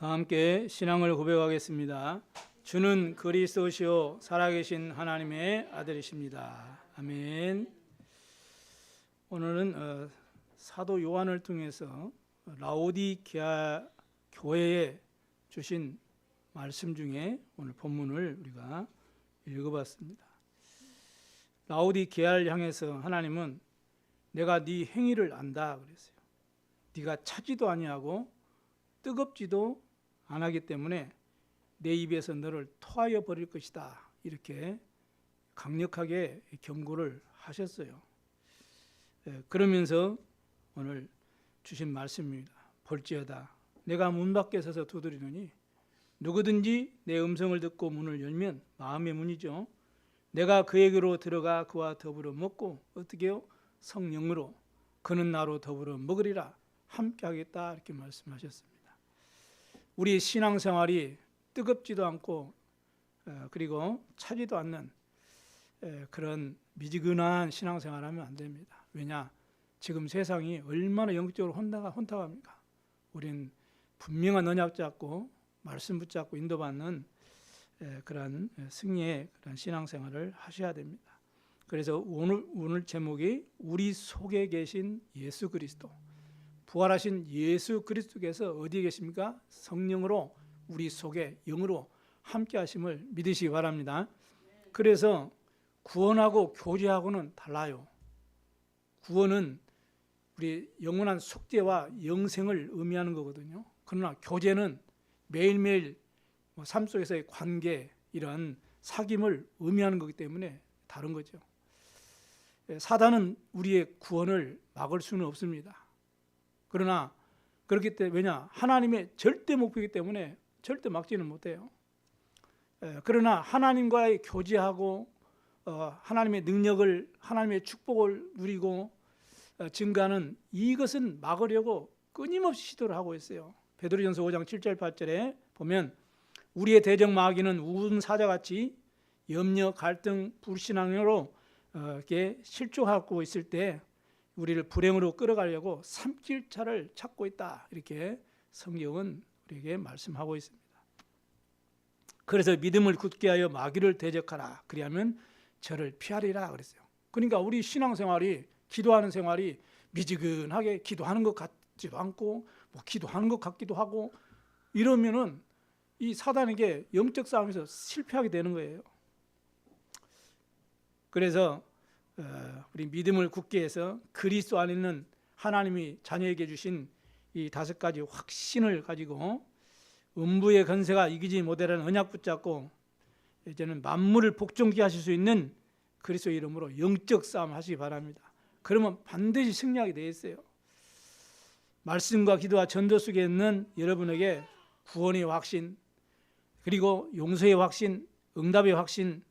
다 함께 신앙을 고백하겠습니다. 주는 그리스도시요 살아계신 하나님의 아들이십니다. 아멘. 오늘은 사도 요한을 통해서 라오디게아 교회에 주신 말씀 중에 오늘 본문을 우리가 읽어봤습니다. 라오디게아를 향해서 하나님은 내가 네 행위를 안다 그랬어요. 네가 차지도 아니하고 뜨겁지도 안 하기 때문에 내 입에서 너를 토하여 버릴 것이다. 이렇게 강력하게 경고를 하셨어요. 그러면서 오늘 주신 말씀입니다. 볼지어다 내가 문 밖에 서서 두드리노니 누구든지 내 음성을 듣고 문을 열면, 마음의 문이죠, 내가 그에게로 들어가 그와 더불어 먹고, 어떻게 해요? 성령으로 그는 나로 더불어 먹으리라. 함께 하겠다. 이렇게 말씀하셨습니다. 우리 신앙생활이 뜨겁지도 않고 그리고 차지도 않는 그런 미지근한 신앙생활을 하면 안 됩니다. 왜냐? 지금 세상이 얼마나 영적으로 혼탁합니까? 우린 분명한 언약 잡고 말씀 붙잡고 인도받는 그런 승리의 그런 신앙생활을 하셔야 됩니다. 그래서 오늘 제목이 우리 속에 계신 예수 그리스도, 부활하신 예수 그리스도께서 어디에 계십니까? 성령으로 우리 속에 영으로 함께 하심을 믿으시기 바랍니다. 그래서 구원하고 교제하고는 달라요. 구원은 우리 영원한 속죄와 영생을 의미하는 거거든요. 그러나 교제는 매일매일 삶 속에서의 관계, 이런 사귐을 의미하는 거기 때문에 다른 거죠. 사단은 우리의 구원을 막을 수는 없습니다. 그러나 그렇기 때문에, 왜냐? 하나님의 절대 목표이기 때문에 절대 막지는 못해요. 그러나 하나님과의 교제하고 하나님의 능력을, 하나님의 축복을 누리고 증가하는 이것은 막으려고 끊임없이 시도를 하고 있어요. 베드로전서 5장 7절 8절에 보면 우리의 대적 마귀는 우은 사자같이 염려, 갈등, 불신앙으로 이렇게 실족하고 있을 때 우리를 불행으로 끌어가려고 삼킬차를 찾고 있다. 이렇게 성경은 우리에게 말씀하고 있습니다. 그래서 믿음을 굳게 하여 마귀를 대적하라. 그리하면 저를 피하리라 그랬어요. 그러니까 우리 신앙생활이, 기도하는 생활이 미지근하게 기도하는 것 같지도 않고 기도하는 것 같기도 하고 이러면은 이 사단에게 영적 싸움에서 실패하게 되는 거예요. 그래서 우리 믿음을 굳게 해서 그리스도 안에 있는 하나님이 자녀에게 주신 이 5가지 확신을 가지고 음부의 권세가 이기지 못하라는 언약 붙잡고 이제는 만물을 복종케 하실 수 있는 그리스도의 이름으로 영적 싸움 하시기 바랍니다. 그러면 반드시 승리하게 되어 있어요. 말씀과 기도와 전도 속에 있는 여러분에게 구원의 확신, 그리고 용서의 확신, 응답의 확신,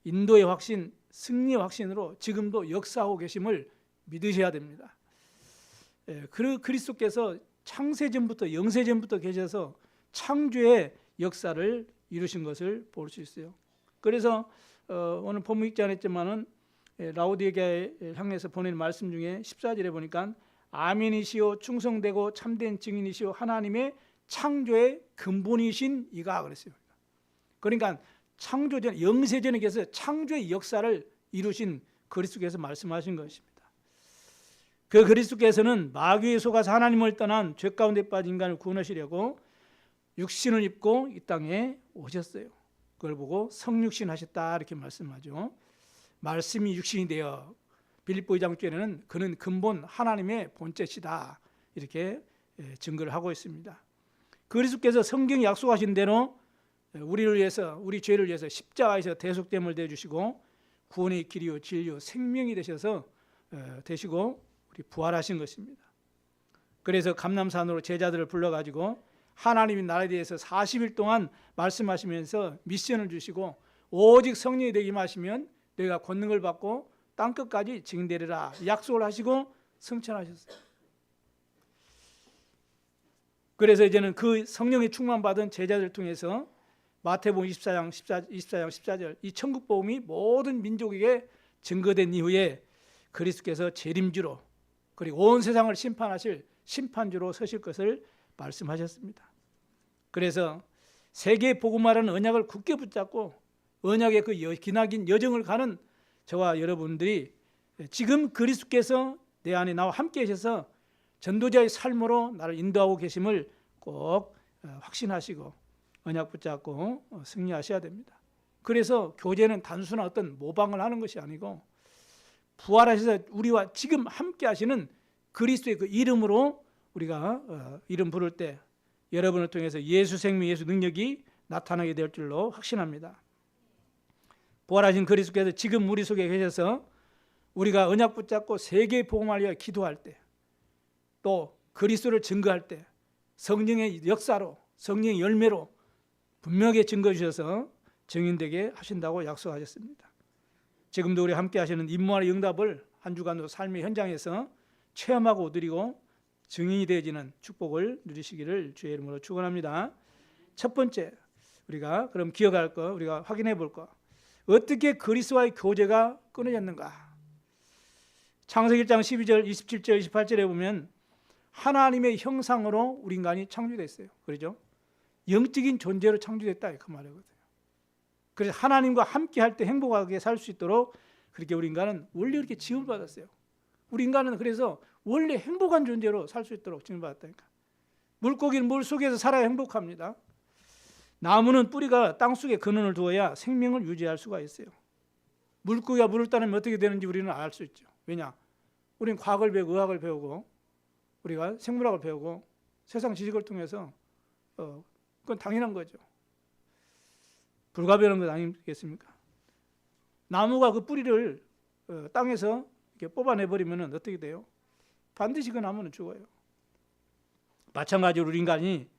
인도의 확신, 승리의 확신으로 지금도 역사하고 계심을 믿으셔야 됩니다. 그리스도께서 창세전부터 영세전부터 계셔서 창조의 역사를 이루신 것을 볼 수 있어요. 그래서 오늘 본문 읽지 않았지만은 라오디게아에 향해서 보낸 말씀 중에 14절에 보니까 아멘이시오 충성되고 참된 증인이시오 하나님의 창조의 근본이신 이가 그랬어요. 그러니까 창조전, 영세전에 계셔서 창조의 역사를 이루신 그리스도께서 말씀하신 것입니다. 그 그리스도께서는 마귀에 속아서 하나님을 떠난 죄 가운데 빠진 인간을 구원하시려고 육신을 입고 이 땅에 오셨어요. 그걸 보고 성육신 하셨다 이렇게 말씀하죠. 말씀이 육신이 되어 빌립보 2장 6절에는 그는 근본 하나님의 본체시다 이렇게 증거를 하고 있습니다. 그리스도께서 성경이 약속하신 대로 우리를 위해서, 우리 죄를 위해서 십자가에서 대속됨을 내주시고 구원의 길이요 진리요 생명이 되셔서 되시고 우리 부활하신 것입니다. 그래서 감람산으로 제자들을 불러가지고 하나님의 나라에 대해서 40일 동안 말씀하시면서 미션을 주시고 오직 성령이 되게 임하시면 너희가 권능을 받고 땅끝까지 증인되리라 약속을 하시고 승천하셨어요. 그래서 이제는 그 성령의 충만받은 제자들을 통해서 마태복음 24장 14절 이 천국복음이 모든 민족에게 증거된 이후에 그리스도께서 재림주로 그리고 온 세상을 심판하실 심판주로 서실 것을 말씀하셨습니다. 그래서 세계 복음화라는 언약을 굳게 붙잡고 언약의 그 기나긴 여정을 가는 저와 여러분들이 지금 그리스도께서 내 안에 나와 함께 하셔서 전도자의 삶으로 나를 인도하고 계심을 꼭 확신하시고 언약 붙잡고 승리하셔야 됩니다. 그래서 교제는 단순한 어떤 모방을 하는 것이 아니고 부활하셔서 우리와 지금 함께 하시는 그리스도의 그 이름으로 우리가 이름 부를 때 여러분을 통해서 예수 생명, 예수 능력이 나타나게 될 줄로 확신합니다. 부활하신 그리스도께서 지금 우리 속에 계셔서 우리가 언약 붙잡고 세계 복음을 위하여 기도할 때, 또 그리스도를 증거할 때 성령의 역사로, 성령의 열매로 분명하게 증거해 주셔서 증인되게 하신다고 약속하셨습니다. 지금도 우리 함께 하시는 임무와 응답을 한 주간도 삶의 현장에서 체험하고 누리고 증인이 되어지는 축복을 누리시기를 주의 이름으로 축원합니다. 첫 번째, 우리가 그럼 기억할 거, 우리가 확인해 볼 거, 어떻게 그리스도와의 교제가 끊어졌는가? 창세기 1장 12절, 27절, 28절에 보면 하나님의 형상으로 우리 인간이 창조됐어요. 그렇죠? 영적인 존재로 창조됐다 그 말이거든요. 그래서 하나님과 함께 할 때 행복하게 살 수 있도록 그렇게 우리 인간은 원래 이렇게 지음을 받았어요. 우리 인간은 그래서 원래 행복한 존재로 살 수 있도록 지음을 받았다니까. 물고기는 물 속에서 살아야 행복합니다. 나무는 뿌리가 땅속에 근원을 두어야 생명을 유지할 수가 있어요. 물고기가 물을 따르면 어떻게 되는지 우리는 알 수 있죠. 왜냐? 우리는 과학을 배우고 의학을 배우고 우리가 생물학을 배우고 세상 지식을 통해서 그건 당연한 거죠. 불가변한 것 아니겠습니까? 나무가 그 뿌리를 땅에서 이렇게 뽑아내버리면 어떻게 돼요? 반드시 그 나무는 죽어요. 마찬가지로 우리 인간이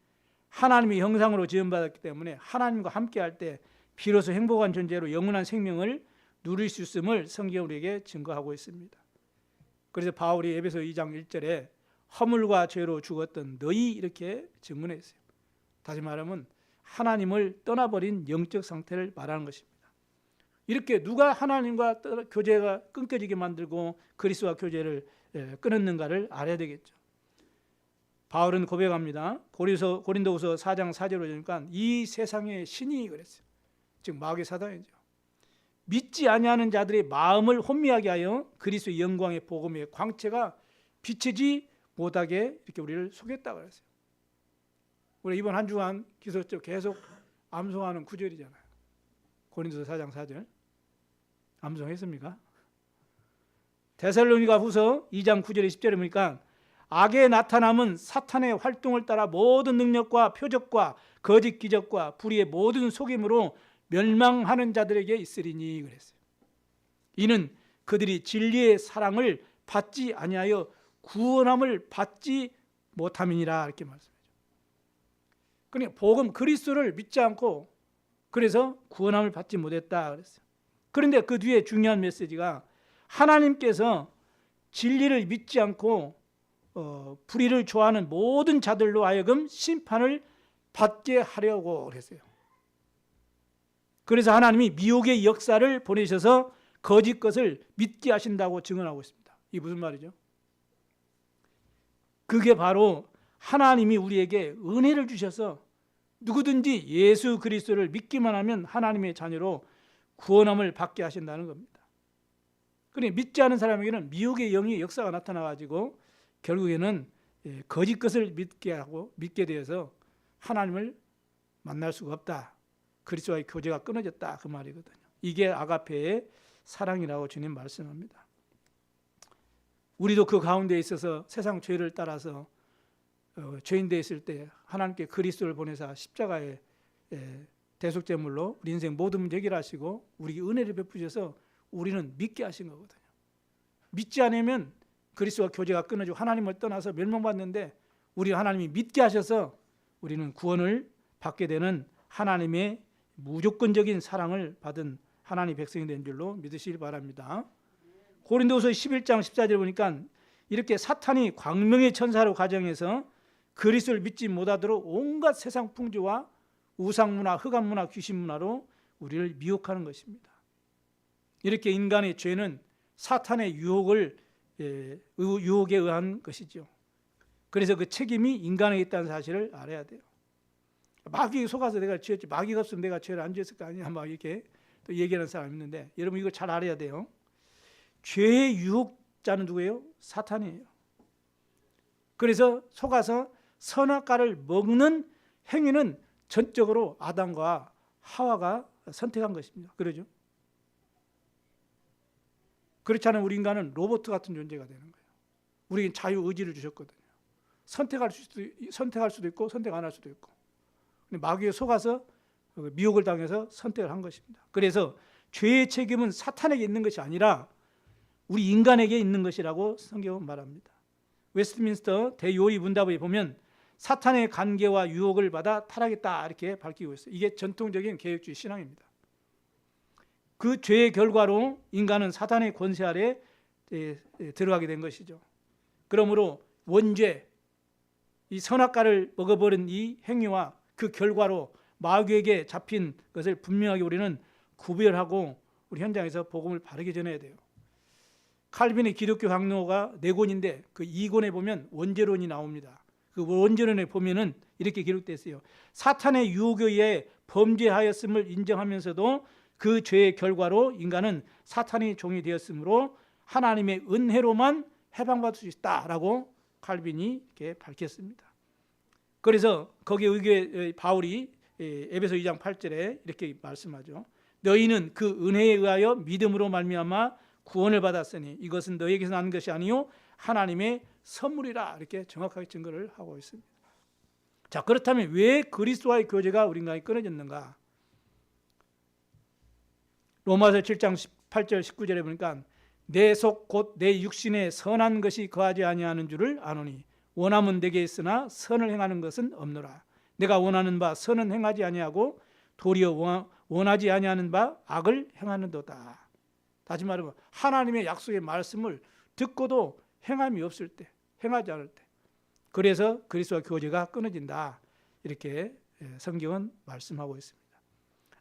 하나님의 형상으로 지음받았기 때문에 하나님과 함께할 때 비로소 행복한 존재로 영원한 생명을 누릴 수 있음을 성경이 우리에게 증거하고 있습니다. 그래서 바울이 에베소 2장 1절에 허물과 죄로 죽었던 너희 이렇게 증언했어요. 다시 말하면 하나님을 떠나버린 영적 상태를 말하는 것입니다. 이렇게 누가 하나님과 교제가 끊겨지게 만들고 그리스도와 교제를 끊었는가를 알아야 되겠죠. 바울은 고백합니다. 고린도후서 4장 4절로 보니까 이 세상의 신이 그랬어요. 즉 마귀의 사단이죠. 믿지 아니하는 자들의 마음을 혼미하게 하여 그리스도의 영광의 복음의 광채가 비치지 못하게 이렇게 우리를 속였다고 그랬어요. 우리 이번 한 주간 기도적 계속 암송하는 구절이잖아요. 고린도서 4장 4절. 암송했습니까? 데살로니가 후서 2장 9절에 10절에 보니까 악의 나타남은 사탄의 활동을 따라 모든 능력과 표적과 거짓 기적과 불의의 모든 속임으로 멸망하는 자들에게 있으리니 그랬어요. 이는 그들이 진리의 사랑을 받지 아니하여 구원함을 받지 못함이니라 이렇게 말씀하죠. 그러니까 복음 그리스도를 믿지 않고 그래서 구원함을 받지 못했다 그랬어요. 그런데 그 뒤에 중요한 메시지가 하나님께서 진리를 믿지 않고 불의를 좋아하는 모든 자들로 하여금 심판을 받게 하려고 그랬어요. 그래서 하나님이 미혹의 역사를 보내셔서 거짓 것을 믿게 하신다고 증언하고 있습니다. 이게 무슨 말이죠? 그게 바로 하나님이 우리에게 은혜를 주셔서 누구든지 예수 그리스도를 믿기만 하면 하나님의 자녀로 구원함을 받게 하신다는 겁니다. 그러니 믿지 않은 사람에게는 미혹의 영의 역사가 나타나가지고 결국에는 거짓 것을 믿게 되어서 하나님을 만날 수가 없다. 그리스도와의 교제가 끊어졌다 그 말이거든요. 이게 아가페의 사랑이라고 주님 말씀합니다. 우리도 그 가운데 있어서 세상 죄를 따라서 죄인되어 있을 때 하나님께 그리스도를 보내사 십자가의 대속제물로 우리 인생 모든 문제 해결하시고 우리에게 은혜를 베푸셔서 우리는 믿게 하신 거거든요. 믿지 않으면 그리스도와 교제가 끊어지고 하나님을 떠나서 멸망받는데 우리 하나님이 믿게 하셔서 우리는 구원을 받게 되는 하나님의 무조건적인 사랑을 받은 하나님의 백성이 된 줄로 믿으시길 바랍니다. 고린도후서 11장 14절에 보니까 이렇게 사탄이 광명의 천사로 가정해서 그리스도를 믿지 못하도록 온갖 세상 풍조와 우상문화, 흑암문화, 귀신문화로 우리를 미혹하는 것입니다. 이렇게 인간의 죄는 사탄의 유혹에 의한 것이죠. 그래서 그 책임이 인간에게 있다는 사실을 알아야 돼요. 마귀에 속아서 내가 지었지 마귀가 없으면 내가 죄를 안 지었을 거 아니야 막 이렇게 또 얘기하는 사람이 있는데 여러분 이거 잘 알아야 돼요. 죄의 유혹자는 누구예요? 사탄이에요. 그래서 속아서 선악과를 먹는 행위는 전적으로 아담과 하와가 선택한 것입니다. 그러죠? 그렇지 않으면 우리 인간은 로봇 같은 존재가 되는 거예요. 우리에게 자유의지를 주셨거든요. 선택할 수도 있고 선택 안 할 수도 있고. 마귀에 속아서 미혹을 당해서 선택을 한 것입니다. 그래서 죄의 책임은 사탄에게 있는 것이 아니라 우리 인간에게 있는 것이라고 성경은 말합니다. 웨스트민스터 대요의 문답에 보면 사탄의 관계와 유혹을 받아 타락했다 이렇게 밝히고 있어요. 이게 전통적인 개혁주의 신앙입니다. 그 죄의 결과로 인간은 사탄의 권세 아래 들어가게 된 것이죠. 그러므로 원죄, 이 선악과를 먹어버린 이 행위와 그 결과로 마귀에게 잡힌 것을 분명하게 우리는 구별하고 우리 현장에서 복음을 바르게 전해야 돼요. 칼빈의 기독교 강로가 4권인데 그 2권에 보면 원죄론이 나옵니다. 그 원죄론에 보면은 이렇게 기록되어 있어요. 사탄의 유혹에 의해 범죄하였음을 인정하면서도 그 죄의 결과로 인간은 사탄의 종이 되었으므로 하나님의 은혜로만 해방받을 수 있다라고 칼빈이 이렇게 밝혔습니다. 그래서 거기에 의교의 바울이 에베소 2장 8절에 이렇게 말씀하죠. 너희는 그 은혜에 의하여 믿음으로 말미암아 구원을 받았으니 이것은 너희에게서 난 것이 아니요 하나님의 선물이라 이렇게 정확하게 증거를 하고 있습니다. 자, 그렇다면 왜 그리스도와의 교제가 우리 인간이 끊어졌는가? 로마서 7장 18절 19절에 보니까 내 속 곧 내 육신에 선한 것이 거하지 아니하는 줄을 아노니 원함은 내게 있으나 선을 행하는 것은 없노라. 내가 원하는 바 선은 행하지 아니하고 도리어 원하지 아니하는 바 악을 행하는도다. 다시 말하면 하나님의 약속의 말씀을 듣고도 행함이 없을 때, 행하지 않을 때, 그래서 그리스도와 교제가 끊어진다. 이렇게 성경은 말씀하고 있습니다.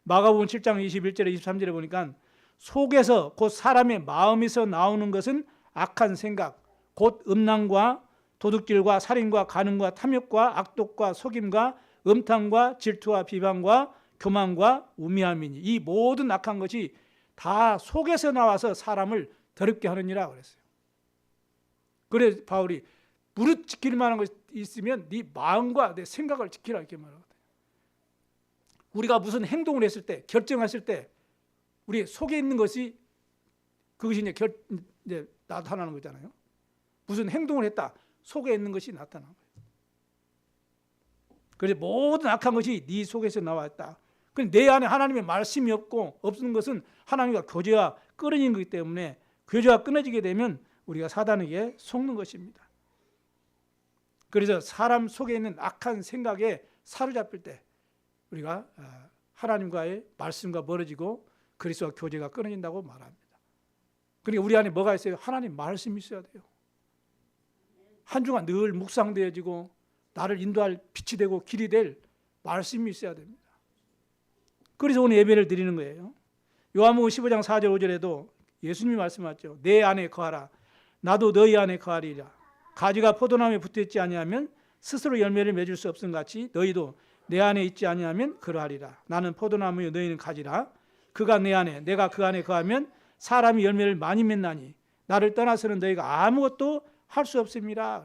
마가복음 7장 21절에 23절에 보니까 속에서 곧 사람의 마음에서 나오는 것은 악한 생각, 곧 음란과 도둑질과 살인과 간음과 탐욕과 악독과 속임과 음탕과 질투와 비방과 교만과 우매함이니 이 모든 악한 것이 다 속에서 나와서 사람을 더럽게 하느니라 그랬어요. 그래서 바울이 무릇 지킬 만한 것이 있으면 네 마음과 내 생각을 지키라 이렇게 말하거든요. 우리가 무슨 행동을 했을 때, 결정했을 때 우리 속에 있는 것이 그것이 이제 나타나는 거잖아요. 무슨 행동을 했다. 속에 있는 것이 나타나는 거예요. 그래서 모든 악한 것이 네 속에서 나왔다. 근데 내 안에 하나님의 말씀이 없는 것은 하나님과 교제가 끊어진 거기 때문에 교제가 끊어지게 되면 우리가 사단에게 속는 것입니다. 그래서 사람 속에 있는 악한 생각에 사로잡힐 때 우리가 하나님과의 말씀과 멀어지고 그리스도와 교제가 끊어진다고 말합니다. 그러니까 우리 안에 뭐가 있어요? 하나님 말씀이 있어야 돼요. 한 주간 늘 묵상되어지고 나를 인도할 빛이 되고 길이 될 말씀이 있어야 됩니다. 그래서 오늘 예배를 드리는 거예요. 요한복음 15장 4절 5절에도 예수님이 말씀하셨죠. 내 안에 거하라. 나도 너희 안에 거하리라. 가지가 포도나무에 붙어있지 아니하면 스스로 열매를 맺을 수 없음 같이 너희도 내 안에 있지 아니하면 그러하리라. 나는 포도나무요 너희는 가지라. 그가 내 안에 내가 그 안에 거하면 사람이 열매를 많이 맺나니 나를 떠나서는 너희가 아무것도 할 수 없습니다.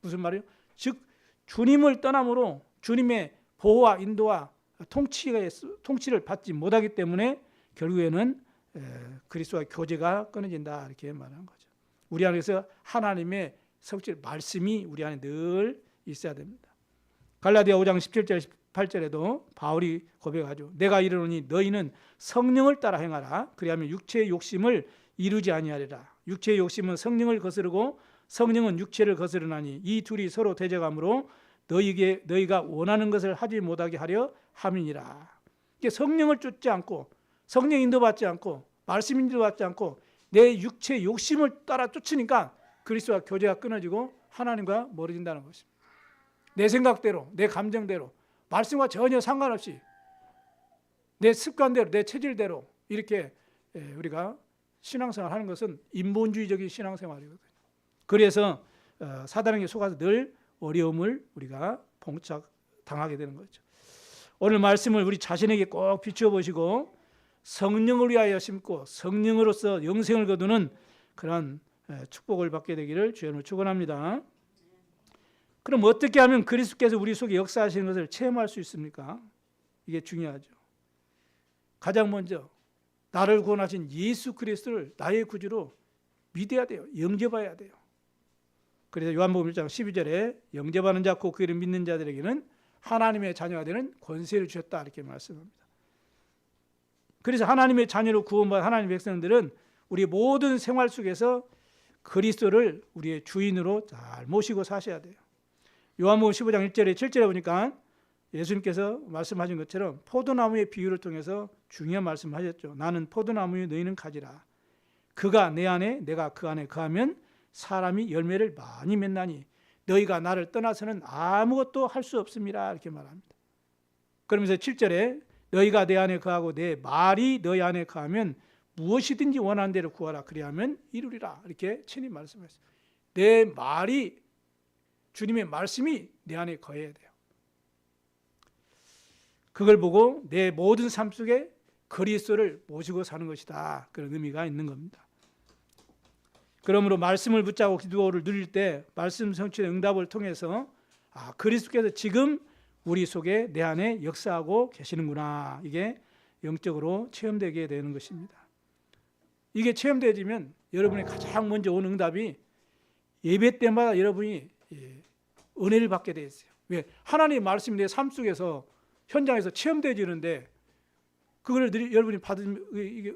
무슨 말이에요? 즉 주님을 떠남으로 주님의 보호와 인도와 통치를 받지 못하기 때문에 결국에는 그리스도와 교제가 끊어진다 이렇게 말하는 거죠. 우리 안에서 하나님의 성실 말씀이 우리 안에 늘 있어야 됩니다. 갈라디아 5장 17절 18절에도 바울이 고백하죠. 내가 이르노니 너희는 성령을 따라 행하라. 그리하면 육체의 욕심을 이루지 아니하리라. 육체의 욕심은 성령을 거스르고 성령은 육체를 거스르나니 이 둘이 서로 대적하므로 너희가 원하는 것을 하지 못하게 하려 함이니라. 성령을 쫓지 않고 성령 인도받지 않고 말씀 인도받지 않고 내 육체의 욕심을 따라 쫓으니까 그리스도와 교제가 끊어지고 하나님과 멀어진다는 것입니다. 내 생각대로 내 감정대로 말씀과 전혀 상관없이 내 습관대로 내 체질대로 이렇게 우리가 신앙생활 하는 것은 인본주의적인 신앙생활이거든요. 그래서 사단에게 속아서 늘 어려움을 우리가 봉착당하게 되는 거죠. 오늘 말씀을 우리 자신에게 꼭 비추어 보시고 성령을 위하여 심고 성령으로서 영생을 거두는 그런 축복을 받게 되기를 주님으로 축원합니다. 그럼 어떻게 하면 그리스도께서 우리 속에 역사하시는 것을 체험할 수 있습니까? 이게 중요하죠. 가장 먼저 나를 구원하신 예수 그리스도를 나의 구주로 믿어야 돼요. 영접해야 돼요. 그래서 요한복음 1장 12절에 영접하는 자 곧 그를 믿는 자들에게는 하나님의 자녀가 되는 권세를 주셨다 이렇게 말씀합니다. 그래서 하나님의 자녀로 구원받은 하나님의 백성들은 우리 모든 생활 속에서 그리스도를 우리의 주인으로 잘 모시고 사셔야 돼요. 요한복음 15장 1절에 7절에 보니까 예수님께서 말씀하신 것처럼 포도나무의 비유를 통해서 중요한 말씀하셨죠. 나는 포도나무요 너희는 가지라. 그가 내 안에 내가 그 안에 거하면 사람이 열매를 많이 맺나니 너희가 나를 떠나서는 아무것도 할 수 없음이라 이렇게 말합니다. 그러면서 7절에 너희가 내 안에 거하고 내 말이 너희 안에 거하면 무엇이든지 원하는 대로 구하라 그리하면 이루리라 이렇게 친히 말씀하셨어요. 내 말이 주님의 말씀이 내 안에 거해야 돼요. 그걸 보고 내 모든 삶 속에 그리스도를 모시고 사는 것이다. 그런 의미가 있는 겁니다. 그러므로 말씀을 붙잡고 기도를 누릴 때 말씀 성취의 응답을 통해서 그리스도께서 지금 우리 속에 내 안에 역사하고 계시는구나. 이게 영적으로 체험되게 되는 것입니다. 이게 체험되어지면 여러분이 가장 먼저 오는 응답이 예배 때마다 여러분이 은혜를 받게 되어 있어요. 왜? 하나님의 말씀이 내 삶 속에서 현장에서 체험되어지는데 그걸 여러분이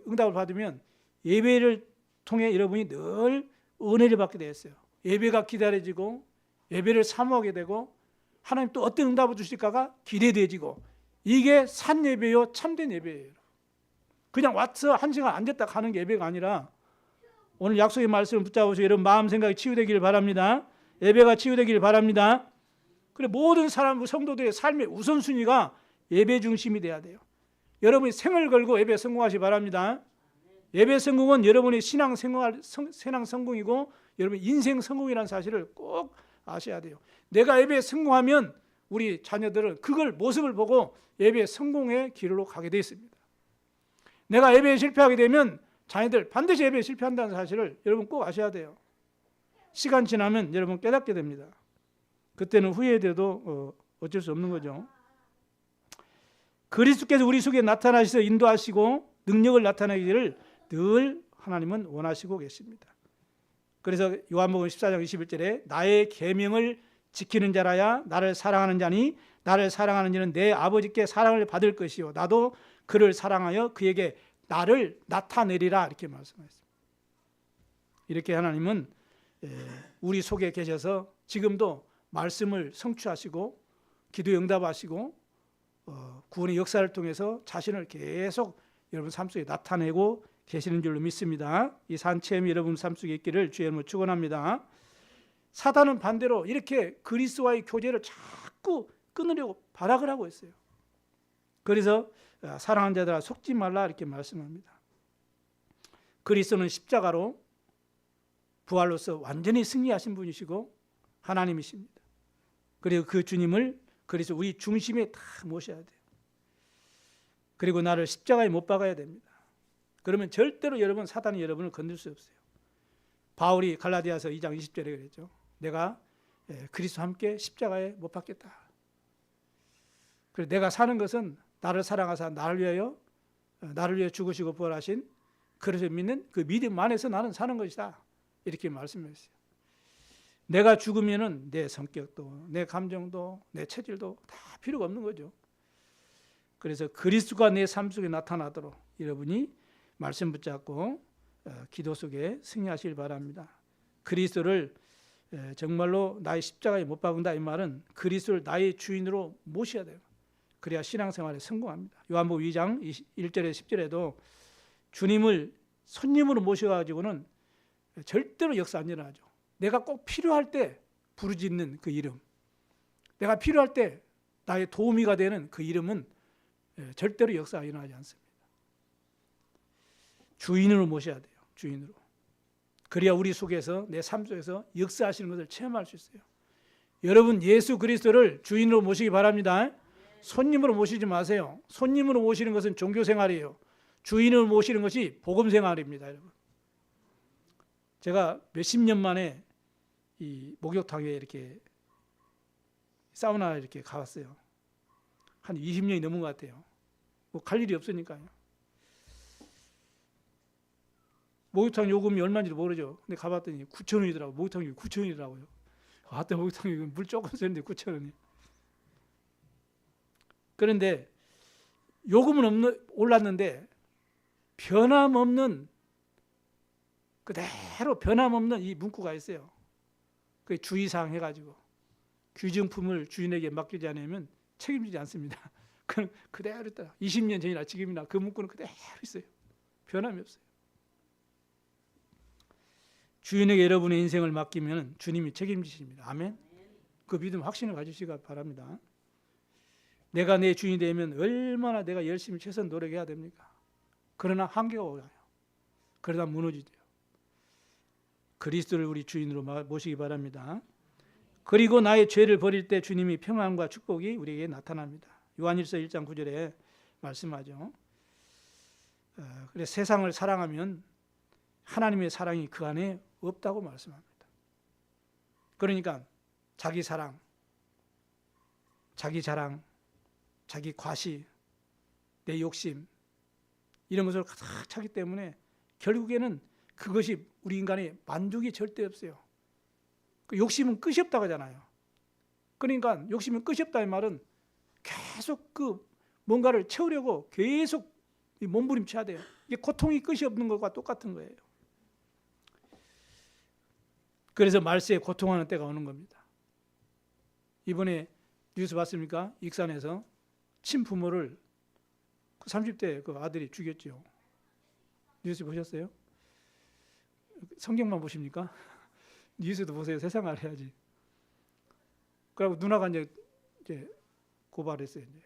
응답을 받으면 예배를 통해 여러분이 늘 은혜를 받게 되었어요. 예배가 기다려지고 예배를 사모하게 되고 하나님 또 어떤 응답을 주실까가 기대되어지고 이게 산 예배요 참된 예배예요. 그냥 와서 한 시간 앉았다 가는 게 예배가 아니라 오늘 약속의 말씀을 붙잡으시고 여러분 마음 생각이 치유되기를 바랍니다. 예배가 치유되기를 바랍니다. 그래 모든 사람 성도들의 삶의 우선순위가 예배 중심이 돼야 돼요. 여러분이 생을 걸고 예배 성공하시기 바랍니다. 예배 성공은 여러분의 신앙 성공이고 여러분 인생 성공이라는 사실을 꼭 아셔야 돼요. 내가 예배에 성공하면 우리 자녀들은 그걸 모습을 보고 예배 성공의 길로 가게 되어 있습니다. 내가 예배에 실패하게 되면 자녀들 반드시 예배에 실패한다는 사실을 여러분 꼭 아셔야 돼요. 시간 지나면 여러분 깨닫게 됩니다. 그때는 후회돼도 어쩔 수 없는 거죠. 그리스도께서 우리 속에 나타나셔서 인도하시고 능력을 나타내기를 늘 하나님은 원하시고 계십니다. 그래서 요한복음 14장 21절에 나의 계명을 지키는 자라야 나를 사랑하는 자니 나를 사랑하는 자는 내 아버지께 사랑을 받을 것이요 나도 그를 사랑하여 그에게 나를 나타내리라 이렇게 말씀하셨습니다. 이렇게 하나님은 우리 속에 계셔서 지금도 말씀을 성취하시고 기도에 응답하시고 구원의 역사를 통해서 자신을 계속 여러분 삶 속에 나타내고 계시는 줄로 믿습니다. 이 산체험이 여러분 삶 속에 있기를 주의 이름으로 축원합니다. 사단은 반대로 이렇게 그리스도와의 교제를 자꾸 끊으려고 발악을 하고 있어요. 그래서 사랑하는 자들아 속지 말라 이렇게 말씀합니다. 그리스도는 십자가로 부활로서 완전히 승리하신 분이시고 하나님이십니다. 그리고 그 주님을 그래서 우리 중심에 다 모셔야 돼요. 그리고 나를 십자가에 못 박아야 됩니다. 그러면 절대로 여러분 사단이 여러분을 건들 수 없어요. 바울이 갈라디아서 2장 20절에 그랬죠. 내가 그리스도와 함께 십자가에 못 박겠다. 그래서 내가 사는 것은 나를 사랑하사 나를 위해 죽으시고 부활하신 그리스도를 믿는 그 믿음 안에서 나는 사는 것이다. 이렇게 말씀했어요. 내가 죽으면은 내 성격도 내 감정도 내 체질도 다 필요가 없는 거죠. 그래서 그리스도가 내 삶 속에 나타나도록 여러분이 말씀 붙잡고 기도 속에 승리하시길 바랍니다. 그리스도를 정말로 나의 십자가에 못 박은다 이 말은 그리스도를 나의 주인으로 모셔야 돼요. 그래야 신앙생활에 성공합니다. 요한복음 2장 1절에 10절에도 주님을 손님으로 모셔가지고는 절대로 역사 안 일어나죠. 내가 꼭 필요할 때 부르짖는 그 이름, 내가 필요할 때 나의 도우미가 되는 그 이름은 절대로 역사가 일어나지 않습니다. 주인으로 모셔야 돼요. 주인으로. 그래야 우리 속에서 내 삶 속에서 역사하시는 것을 체험할 수 있어요. 여러분 예수 그리스도를 주인으로 모시기 바랍니다. 손님으로 모시지 마세요. 손님으로 모시는 것은 종교 생활이에요. 주인을 모시는 것이 복음 생활입니다, 여러분. 제가 몇십 년 만에 이 목욕탕에 이렇게 사우나 이렇게 가봤어요. 한 20년이 넘은 것 같아요. 뭐 갈 일이 없으니까요. 목욕탕 요금이 얼마인지도 모르죠. 근데 가봤더니 9,000원이더라고요. 목욕탕이 9,000원이더라고요. 어떤 목욕탕이 물 조금 쓰는데 9,000원이. 그런데 요금은 올랐는데 변함없는, 그대로 변함없는 이 문구가 있어요. 그 주의사항 해가지고 귀중품을 주인에게 맡기지 않으면 책임지지 않습니다. 그건 그대로 있다. 20년 전이나 지금이나 그 문구는 그대로 있어요. 변함이 없어요. 주인에게 여러분의 인생을 맡기면 주님이 책임지십니다. 아멘. 그 믿음 확신을 가지시기 바랍니다. 내가 내 주인이 되면 얼마나 내가 열심히 최선 노력해야 됩니까? 그러나 한계가 와요. 그러다 무너지죠. 그리스도를 우리 주인으로 모시기 바랍니다. 그리고 나의 죄를 버릴 때 주님이 평안과 축복이 우리에게 나타납니다. 요한일서 1장 9절에 말씀하죠. 그래 세상을 사랑하면 하나님의 사랑이 그 안에 없다고 말씀합니다. 그러니까 자기 사랑, 자기 자랑, 자기 과시, 내 욕심 이런 것을 가득 차기 때문에 결국에는 그것이 우리 인간의 만족이 절대 없어요. 그 욕심은 끝이 없다고 하잖아요. 그러니까 욕심은 끝이 없다는 말은 계속 그 뭔가를 채우려고 계속 몸부림쳐야 돼요. 이게 고통이 끝이 없는 것과 똑같은 거예요. 그래서 말세에 고통하는 때가 오는 겁니다. 이번에 뉴스 봤습니까? 익산에서 친부모를 30대 그 아들이 죽였죠. 뉴스 보셨어요? 성경만 보십니까? 뉴스도 보세요. 세상 알아야지. 그리고 누나가 이제 고발했어요. 이제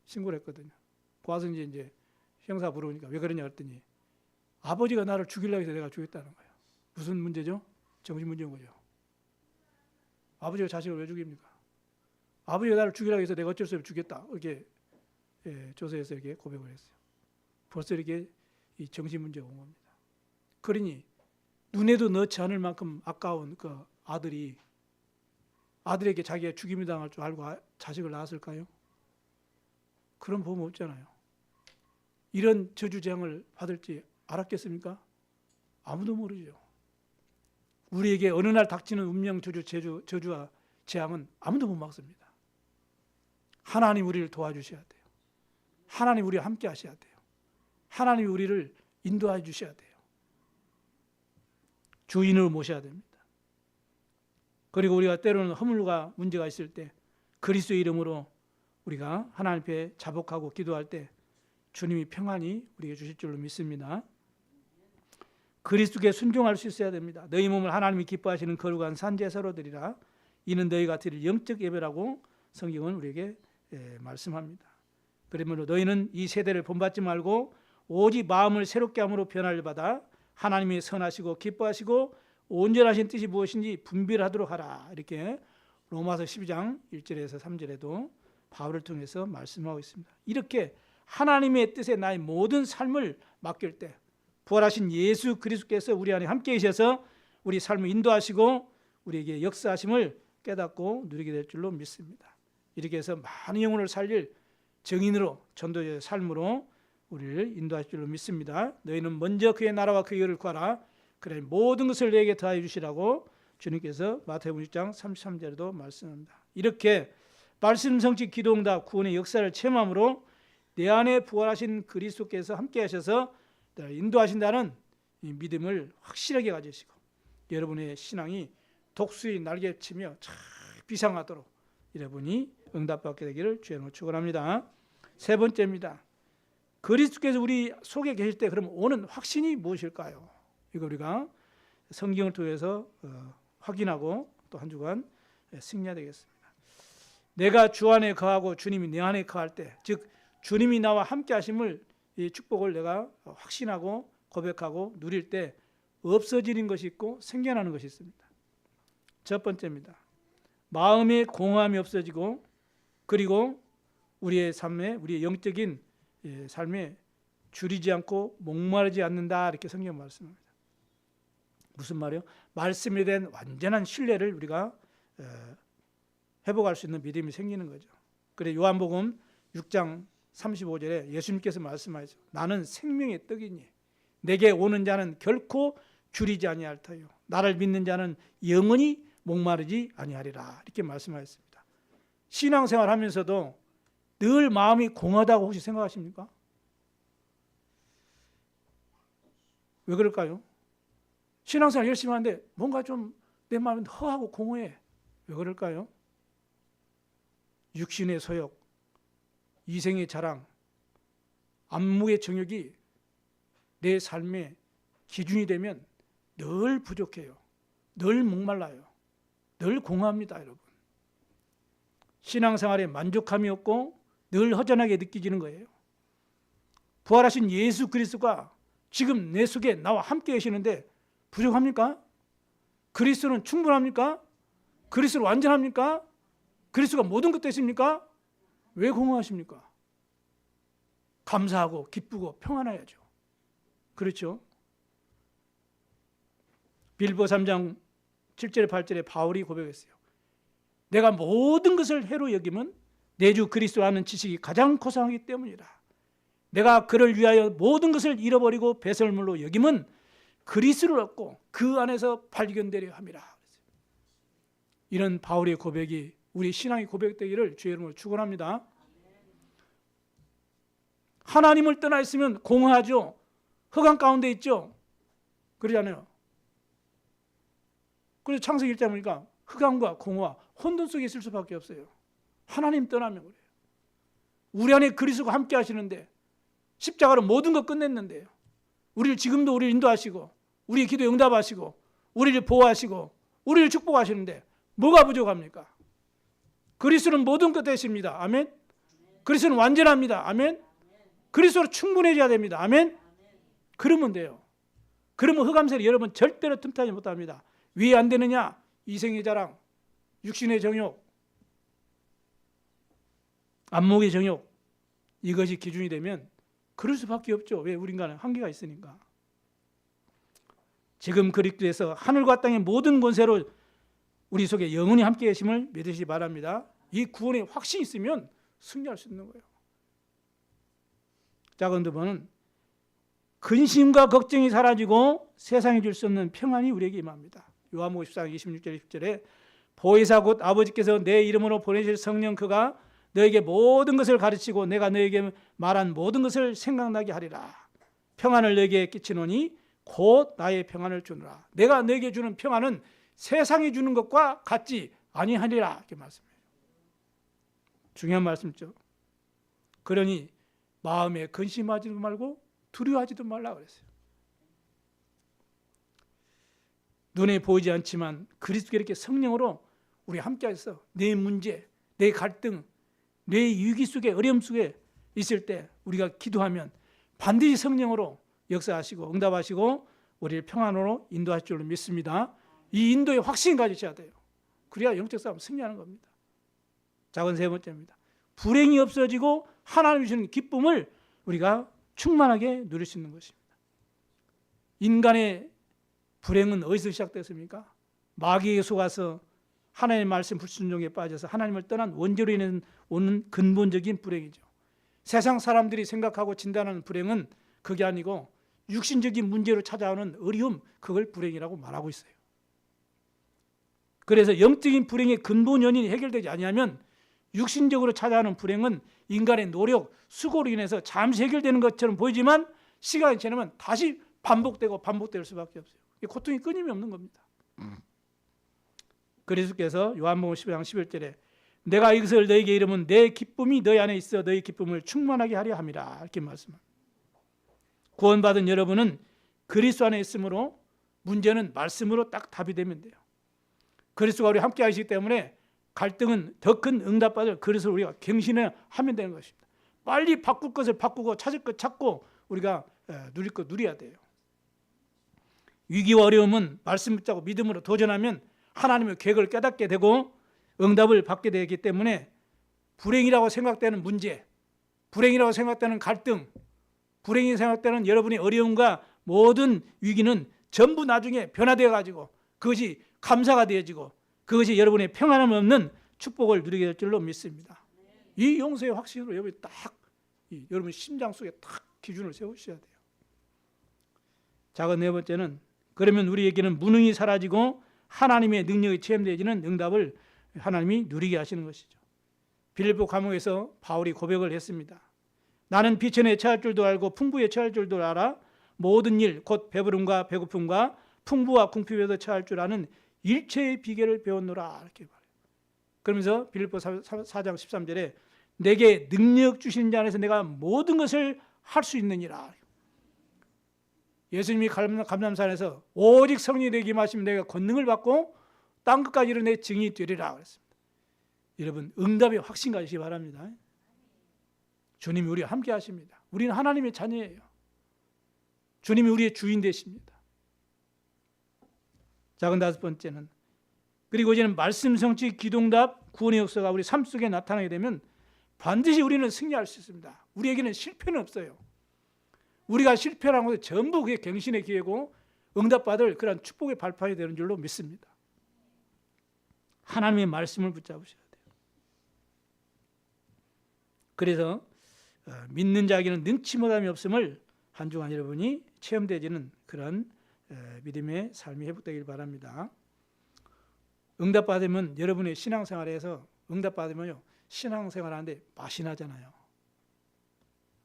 신고를 했거든요. 와서 이제 형사 부르니까 왜 그러냐 했더니 아버지가 나를 죽이려고 해서 내가 죽였다는 거예요. 무슨 문제죠? 정신 문제인 거죠. 아버지가 자식을 왜 죽입니까? 아버지가 나를 죽이려고 해서 내가 어쩔 수 없이 죽였다. 이렇게 조서에서 이렇게 고백을 했어요. 벌써 이렇게 이 정신 문제가 온 겁니다. 그러니 눈에도 넣지 않을 만큼 아까운 그 아들에게 자기가 죽임을 당할 줄 알고 자식을 낳았을까요? 그런 법은 없잖아요. 이런 저주재앙을 받을지 알았겠습니까? 아무도 모르죠. 우리에게 어느 날 닥치는 운명 저주와 재앙은 아무도 못 막습니다. 하나님 우리를 도와주셔야 돼요. 하나님 우리와 함께 하셔야 돼요. 하나님이 우리를 인도해 주셔야 돼요. 주인을 모셔야 됩니다. 그리고 우리가 때로는 허물과 문제가 있을 때 그리스도의 이름으로 우리가 하나님 앞에 자복하고 기도할 때 주님이 평안히 우리에게 주실 줄로 믿습니다. 그리스도께 순종할 수 있어야 됩니다. 너희 몸을 하나님이 기뻐하시는 거룩한 산제사로 드리라. 이는 너희가 드릴 영적 예배라고 성경은 우리에게 말씀합니다. 그러므로 너희는 이 세대를 본받지 말고 오직 마음을 새롭게 함으로 변화를 받아 하나님이 선하시고 기뻐하시고 온전하신 뜻이 무엇인지 분별하도록 하라. 이렇게 로마서 12장 1절에서 3절에도 바울을 통해서 말씀하고 있습니다. 이렇게 하나님의 뜻에 나의 모든 삶을 맡길 때 부활하신 예수 그리스도께서 우리 안에 함께 계셔서 우리 삶을 인도하시고 우리에게 역사하심을 깨닫고 누리게 될 줄로 믿습니다. 이렇게 해서 많은 영혼을 살릴 정인으로 전도자의 삶으로 우리를 인도하실 줄로 믿습니다. 너희는 먼저 그의 나라와 그의 의를 구하라. 그래 모든 것을 너에게 더하여 주시라고 주님께서 마태복음 6장 33절에도 말씀합니다. 이렇게 말씀 성취 기도응답 구원의 역사를 체험함으로 내 안에 부활하신 그리스도께서 함께 하셔서 인도하신다는 이 믿음을 확실하게 가지시고 여러분의 신앙이 독수리 날개치며 참 비상하도록 여러분이 응답받게 되기를 주의 축원합니다. 세 번째입니다. 그리스도께서 우리 속에 계실 때 그럼 오는 확신이 무엇일까요? 이거 우리가 성경을 통해서 확인하고 또 한 주간 승리해야 되겠습니다. 내가 주 안에 거하고 주님이 내 안에 거할 때, 즉 주님이 나와 함께 하심을 이 축복을 내가 확신하고 고백하고 누릴 때 없어지는 것이 있고 생겨나는 것이 있습니다. 첫 번째입니다. 마음의 공허함이 없어지고 그리고 우리의 삶에, 우리의 영적인 삶에 줄이지 않고 목마르지 않는다, 이렇게 성경 말씀합니다. 무슨 말이요? 말씀에 대한 완전한 신뢰를 우리가 회복할 수 있는 믿음이 생기는 거죠. 그래 요한복음 6장 35절에 예수님께서 말씀하시죠. 나는 생명의 떡이니 내게 오는 자는 결코 줄이지 아니할 터요. 나를 믿는 자는 영원히 목마르지 아니하리라, 이렇게 말씀하셨습니다. 신앙생활 하면서도 늘 마음이 공허하다고 혹시 생각하십니까? 왜 그럴까요? 신앙생활 열심히 하는데 뭔가 좀 내 마음이 허하고 공허해. 왜 그럴까요? 육신의 소욕, 이생의 자랑, 안목의 정욕이 내 삶의 기준이 되면 늘 부족해요. 늘 목말라요. 늘 공허합니다, 여러분. 신앙생활에 만족함이 없고 늘 허전하게 느껴지는 거예요. 부활하신 예수 그리스도가 지금 내 속에 나와 함께 계시는데 부족합니까? 그리스도는 충분합니까? 그리스도는 완전합니까? 그리스도가 모든 것 되십니까? 왜 공허하십니까? 감사하고 기쁘고 평안해야죠. 그렇죠? 빌보 3장 7절 8절에 바울이 고백했어요. 내가 모든 것을 해로 여기면 내 주 그리스도 아는 지식이 가장 고상하기 때문이라. 내가 그를 위하여 모든 것을 잃어버리고 배설물로 여기면 그리스도를 얻고 그 안에서 발견되려 함이라. 이런 바울의 고백이 우리 신앙의 고백되기를 주의 이름으로 축원합니다. 하나님을 떠나 있으면 공허하죠. 흑암 가운데 있죠. 그러잖아요. 그래서 창세기 1장 보니까 흑암과 공허와 혼돈 속에 있을 수밖에 없어요. 하나님 떠나면 그래요. 우리 안에 그리스도가 함께 하시는데 십자가로 모든 것 끝냈는데요. 우리를 지금도 우리를 인도하시고 우리의 기도에 응답하시고 우리를 보호하시고 우리를 축복하시는데 뭐가 부족합니까? 그리스도는 모든 것 되십니다. 아멘. 그리스도는 완전합니다. 아멘. 그리스도로 충분해져야 됩니다. 아멘. 그러면 돼요. 그러면 흑암세를 여러분 절대로 틈타지 못합니다. 왜 안 되느냐? 이생의 자랑, 육신의 정욕, 안목의 정욕, 이것이 기준이 되면 그럴 수밖에 없죠. 왜? 우리 인간은 한계가 있으니까. 지금 그리스도에서 하늘과 땅의 모든 권세로 우리 속에 영원히 함께 계심을 믿으시기 바랍니다. 이 구원의 확신이 있으면 승리할 수 있는 거예요. 작은 두 번은 근심과 걱정이 사라지고 세상에 줄 수 없는 평안이 우리에게 임합니다. 요한복음 14장 26절 20절에 보혜사 곧 아버지께서 내 이름으로 보내실 성령 그가 너에게 모든 것을 가르치고 내가 너에게 말한 모든 것을 생각나게 하리라. 평안을 너에게 끼치노니 곧 나의 평안을 주노라. 내가 너에게 주는 평안은 세상이 주는 것과 같지 아니하리라. 이렇게 말씀해요. 중요한 말씀이죠. 그러니 마음에 근심하지도 말고 두려워하지도 말라 그랬어요. 눈에 보이지 않지만 그리스도께 이렇게 성령으로 우리 함께해서 내 문제, 내 갈등, 내 위기 속에 어려움 속에 있을 때 우리가 기도하면 반드시 성령으로 역사하시고 응답하시고 우리를 평안으로 인도하실 줄로 믿습니다. 이 인도의 확신을 가지셔야 돼요. 그래야 영적 싸움 승리하는 겁니다. 작은 세 번째입니다. 불행이 없어지고 하나님이 주시는 기쁨을 우리가 충만하게 누릴 수 있는 것입니다. 인간의 불행은 어디서 시작됐습니까? 마귀에 속아서 하나님의 말씀 불순종에 빠져서 하나님을 떠난 원죄로 인해 오는 근본적인 불행이죠. 세상 사람들이 생각하고 진단하는 불행은 그게 아니고 육신적인 문제로 찾아오는 어려움, 그걸 불행이라고 말하고 있어요. 그래서 영적인 불행의 근본 원인이 해결되지 아니하면 육신적으로 찾아오는 불행은 인간의 노력, 수고로 인해서 잠시 해결되는 것처럼 보이지만 시간이 지나면 다시 반복되고 반복될 수밖에 없어요. 고통이 끊임이 없는 겁니다. 그리스도께서 요한복음 15장 11절에 내가 이것을 너에게 이르면 내 기쁨이 너희 안에 있어 너희 기쁨을 충만하게 하려 함이라 이렇게 말씀합니다. 구원받은 여러분은 그리스도 안에 있으므로 문제는 말씀으로 딱 답이 되면 돼요. 그리스도가 우리 함께 하시기 때문에 갈등은 더 큰 응답받을 그리스도를 우리가 갱신하면 되는 것입니다. 빨리 바꿀 것을 바꾸고 찾을 것 찾고 우리가 누릴 것 누려야 돼요. 위기와 어려움은 말씀 붙잡고 믿음으로 도전하면 하나님의 계획을 깨닫게 되고 응답을 받게 되기 때문에 불행이라고 생각되는 문제, 불행이라고 생각되는 갈등, 불행이 생각되는 여러분의 어려움과 모든 위기는 전부 나중에 변화되어 가지고 그것이 감사가 되어지고 그것이 여러분의 평안함 없는 축복을 누리게 될 줄로 믿습니다. 이 용서의 확신으로 여러분이 딱 여러분 심장 속에 딱 기준을 세우셔야 돼요. 자, 그 네 번째는 그러면 우리에게는 무능이 사라지고 하나님의 능력이 체험되어지는 응답을 하나님이 누리게 하시는 것이죠. 빌립보 감옥에서 바울이 고백을 했습니다. 나는 비천에 처할 줄도 알고 풍부에 처할 줄도 알아 모든 일 곧 배부름과 배고픔과 풍부와 궁핍에도 처할 줄 아는 일체의 비결을 배웠노라 이렇게 말해요. 그러면서 빌립보 4장 13절에 내게 능력 주신 자 안에서 내가 모든 것을 할 수 있느니라. 예수님이 감람산에서 오직 성령이 내게 임하시면 내가 권능을 받고 땅 끝까지 이르러 내 증인이 되리라 그랬습니다. 여러분 응답의 확신 가지시기 바랍니다. 주님이 우리와 함께 하십니다. 우리는 하나님의 자녀예요. 주님이 우리의 주인 되십니다. 자, 다섯 번째는 그리고 이제는 말씀 성취 기도응답 구원의 역사가 우리 삶 속에 나타나게 되면 반드시 우리는 승리할 수 있습니다. 우리에게는 실패는 없어요. 우리가 실패라는 것은 전부 그게 갱신의 기회고 응답받을 그런 축복의 발판이 되는 줄로 믿습니다. 하나님의 말씀을 붙잡으셔야 돼요. 그래서 믿는 자에게는 능치 못함이 없음을 한 주간 여러분이 체험되지는 그런 믿음의 삶이 회복되길 바랍니다. 응답받으면 여러분의 신앙생활에서 응답받으면요 신앙생활하는데 맛이 나잖아요.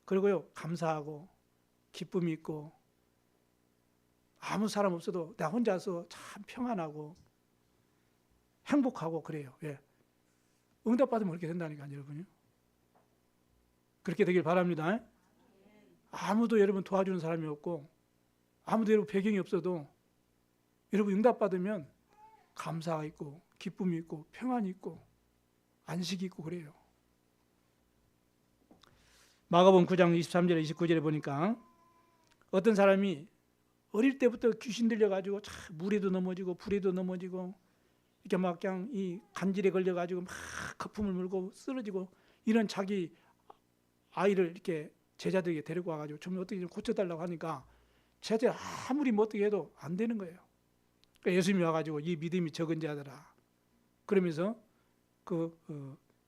그리고요 감사하고 기쁨이 있고 아무 사람 없어도 나 혼자서 참 평안하고 행복하고 그래요. 예. 응답받으면 그렇게 된다니까요, 여러분요. 그렇게 되길 바랍니다. 아무도 여러분 도와주는 사람이 없고 아무도 여러분 배경이 없어도 여러분 응답받으면 감사가 있고 기쁨이 있고 평안이 있고 안식이 있고 그래요. 마가복음 9장 23절에 29절에 보니까 어떤 사람이 어릴 때부터 귀신 들려가지고 물에도 넘어지고 불에도 넘어지고 이렇게 막 그냥 이 간질에 걸려가지고 막 거품을 물고 쓰러지고 이런 자기 아이를 이렇게 제자들에게 데리고 와가지고 좀 어떻게 좀 고쳐달라고 하니까 제자들 아무리 뭐 어떻게 해도 안 되는 거예요. 그러니까 예수님이 와가지고 이 믿음이 적은 자들아 그러면서 그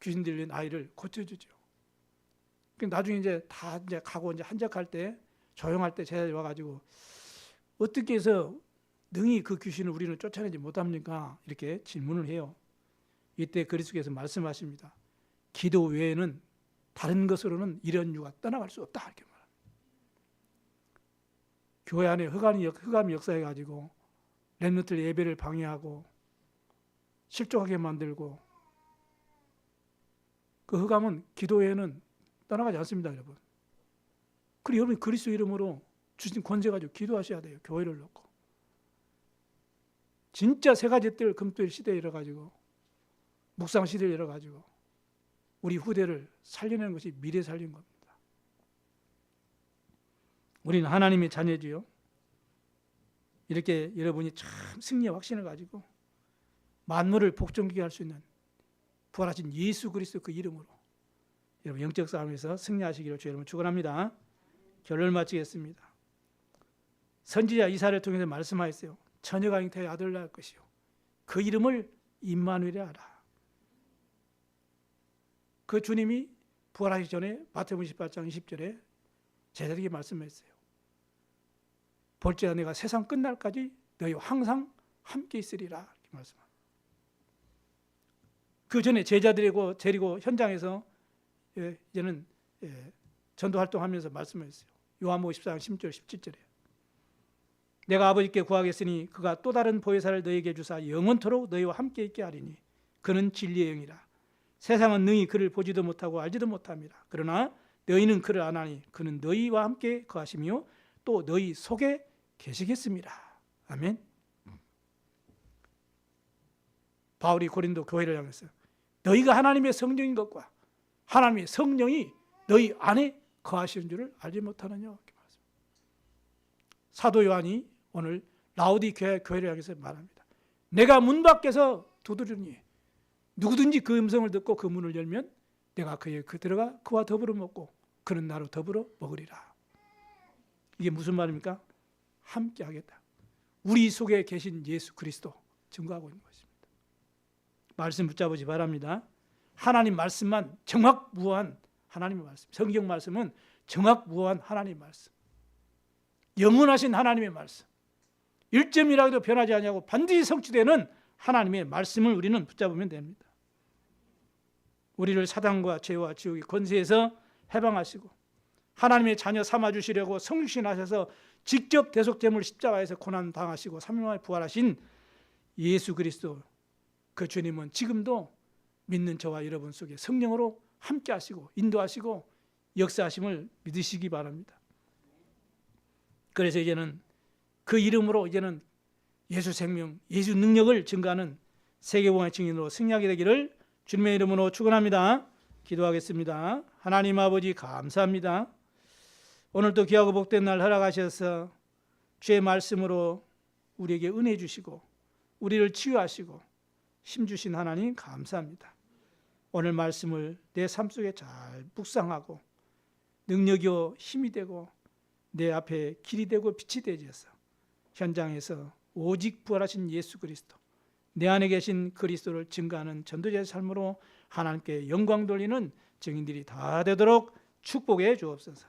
귀신 들린 아이를 고쳐주죠. 나중에 이제 다 이제 가고 이제 한적할 때 조용할 때 제자들이 와가지고 어떻게 해서 능히 그 귀신을 우리는 쫓아내지 못합니까? 이렇게 질문을 해요. 이때 그리스도께서 말씀하십니다. 기도 외에는 다른 것으로는 이런 유가 떠나갈 수 없다 이렇게 말합니다. 교회 안에 흑암이 역사해가지고 렘넌트들 예배를 방해하고 실족하게 만들고 그 흑암은 기도 외에는 떠나가지 않습니다, 여러분. 그리고 여러분이 그리스도 이름으로 주신 권세 가지고 기도하셔야 돼요. 교회를 놓고. 진짜 세 가지 뜰 금토일 시대에 이뤄가지고 묵상 시대에 이뤄가지고 우리 후대를 살려내는 것이 미래 살린 겁니다. 우리는 하나님의 자녀지요. 이렇게 여러분이 참 승리의 확신을 가지고 만물을 복종케 할 수 있는 부활하신 예수 그리스도 그 이름으로 여러분 영적 싸움에서 승리하시기를 주 여러분 축원합니다. 결론을 마치겠습니다. 선지자 이사야를 통해서 말씀하였어요. 처녀가 잉태하여 아들을 낳을 것이요 그 이름을 임마누엘이라 하라. 그 주님이 부활하기 전에 마태복음 28장 20절에 제자들에게 말씀했어요. 볼지어다 내가 세상 끝날까지 너희와 항상 함께 있으리라 이렇게 말씀합니다. 그 전에 제자들이고 데리고 현장에서 이제는 전도 활동하면서 말씀했어요. 요한복음 14장 16절 17절에 내가 아버지께 구하겠으니 그가 또 다른 보혜사를 너희에게 주사 영원토록 너희와 함께 있게 하리니 그는 진리의 영이라. 세상은 능히 그를 보지도 못하고 알지도 못함이라. 그러나 너희는 그를 아나니 그는 너희와 함께 거하시며 또 너희 속에 계시겠습니다. 아멘. 바울이 고린도 교회를 향해서 너희가 하나님의 성령인 것과 하나님의 성령이 너희 안에 거하시는 줄을 알지 못하느냐 이렇게 말합니다. 사도 요한이 오늘 라오디게아 교회를 향해서 말합니다. 내가 문 밖에서 두드리니 누구든지 그 음성을 듣고 그 문을 열면 내가 그에 들어가 그와 더불어 먹고 그는 나로 더불어 먹으리라. 이게 무슨 말입니까? 함께 하겠다. 우리 속에 계신 예수 그리스도 증거하고 있는 것입니다. 말씀 붙잡으시 바랍니다. 하나님 말씀만 정확무한 하나님의 말씀, 성경 말씀은 정확무한 하나님의 말씀, 영원하신 하나님의 말씀, 1점이라도 변하지 아니하고 반드시 성취되는 하나님의 말씀을 우리는 붙잡으면 됩니다. 우리를 사단과 죄와 지옥의 권세에서 해방하시고 하나님의 자녀 삼아주시려고 성육신하셔서 직접 대속제물 십자가에서 고난 당하시고 3일 만에 부활하신 예수 그리스도 그 주님은 지금도 믿는 저와 여러분 속에 성령으로 함께 하시고 인도하시고 역사하심을 믿으시기 바랍니다. 그래서 이제는 그 이름으로 이제는 예수 생명, 예수 능력을 증거하는 세계복음의 증인으로 승리하게 되기를 주님의 이름으로 축원합니다. 기도하겠습니다. 하나님 아버지 감사합니다. 오늘도 귀하고 복된 날 허락하셔서 주의 말씀으로 우리에게 은혜 주시고 우리를 치유하시고 힘 주신 하나님 감사합니다. 오늘 말씀을 내 삶 속에 잘 묵상하고 능력이요 힘이 되고 내 앞에 길이 되고 빛이 되어서 현장에서 오직 부활하신 예수 그리스도, 내 안에 계신 그리스도를 증거하는 전도자의 삶으로 하나님께 영광 돌리는 증인들이 다 되도록 축복해 주옵소서.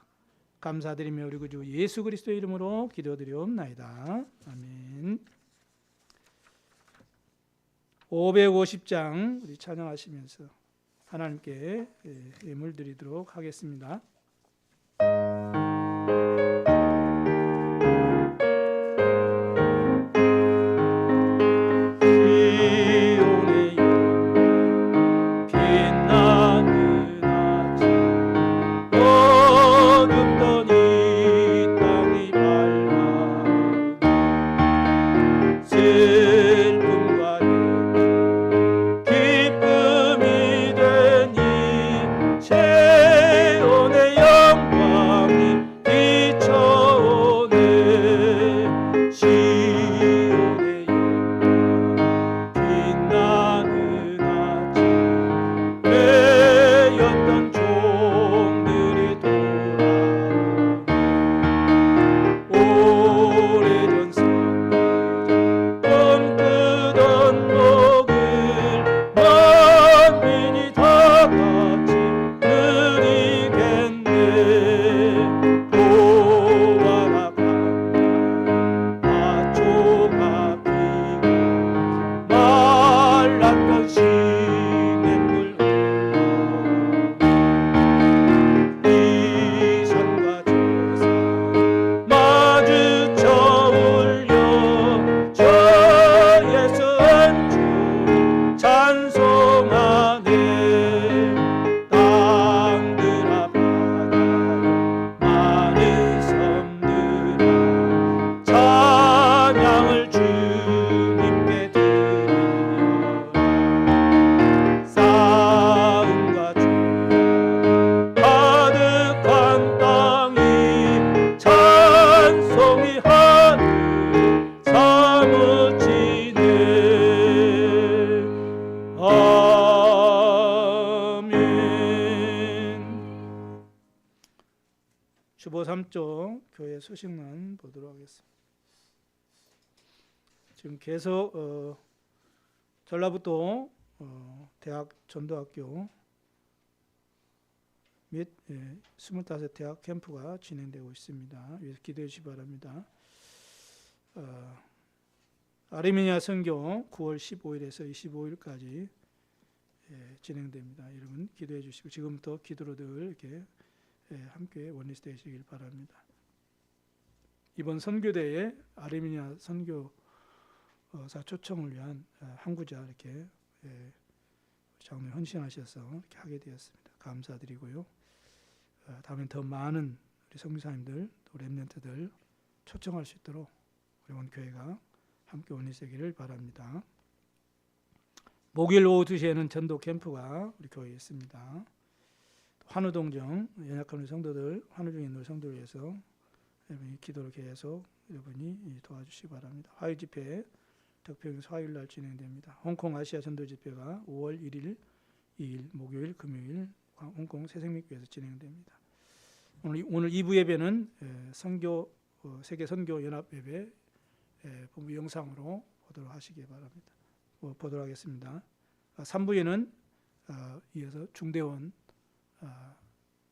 감사드리며 우리 구주 예수 그리스도의 이름으로 기도드리옵나이다. 아멘. 550장 우리 찬양하시면서 하나님께 예물 드리도록 하겠습니다. 주보 3쪽 교회 소식만 보도록 하겠습니다. 지금 계속 전라북도 대학 전도학교 및 25대학 캠프가 진행되고 있습니다. 기도해 주시기 바랍니다. 아르메니아 선교 9월 15일에서 25일까지 진행됩니다. 여러분 기도해 주시고 지금부터 기도로 늘 이렇게 함께 원리스 되시길 바랍니다. 이번 선교대에 아르메니아 선교사 초청을 위한 항구자 이렇게 장로님 헌신하셔서 이렇게 하게 되었습니다. 감사드리고요. 다음엔 더 많은 우리 선교사님들 또 렘넌트들 초청할 수 있도록 우리 온 교회가 함께 원리스 되기를 바랍니다. 목요일 오후 2시에는 전도 캠프가 우리 교회에 있습니다. 환우동정 연약한 우리 성도들, 환우 중에 있는 우리 성도를 위해서 여러분이 기도를 계속 여러분이 도와주시기 바랍니다. 화요 집회 덕평에서 화요일 날 진행됩니다. 홍콩 아시아 전도 집회가 5월 1일, 2일 목요일, 금요일 홍콩 새생명교회에서 진행됩니다. 오늘 2부 예배는 세계 선교 연합 예배 본부 영상으로 보도록 하시기 바랍니다. 보도록 하겠습니다. 3부에는 이어서 중대원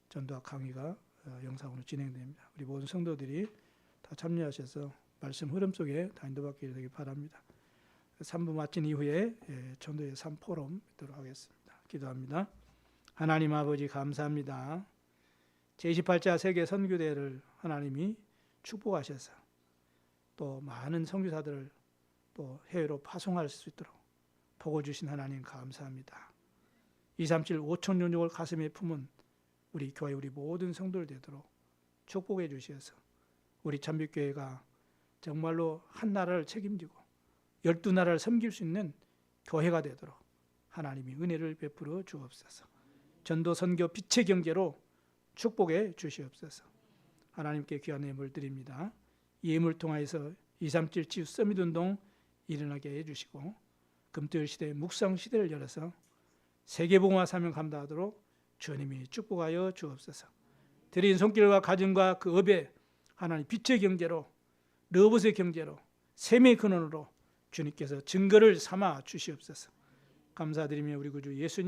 전도학 강의가 영상으로 진행됩니다. 우리 모든 성도들이 다 참여하셔서 말씀 흐름 속에 다 인도받게 되기 바랍니다. 3부 마친 이후에 전도의 3포럼 있도록 하겠습니다. 기도합니다. 하나님 아버지 감사합니다. 제28차 세계 선교대회를 하나님이 축복하셔서 또 많은 선교사들을 또 해외로 파송할 수 있도록 복을 주신 하나님 감사합니다. 237 5천 연족을 가슴에 품은 우리 교회 우리 모든 성도들 되도록 축복해 주셔서 우리 참빛교회가 정말로 한 나라를 책임지고 12나라를 섬길 수 있는 교회가 되도록 하나님이 은혜를 베풀어 주옵소서. 전도 선교 빛의 경제로 축복해 주시옵소서. 하나님께 귀한 예물 드립니다. 이 예물 통하여서 237 치유 서밋 운동 일어나게 해주시고 금토일 시대 묵상 시대를 열어서 세계복음화 사명 감당하도록 주님이 축복하여 주옵소서. 드린 손길과 가정과 그 업에 하나님 빛의 경제로 러봇의 경제로 셈의 근원으로 주님께서 증거를 삼아 주시옵소서. 감사드리며 우리 구주 예수님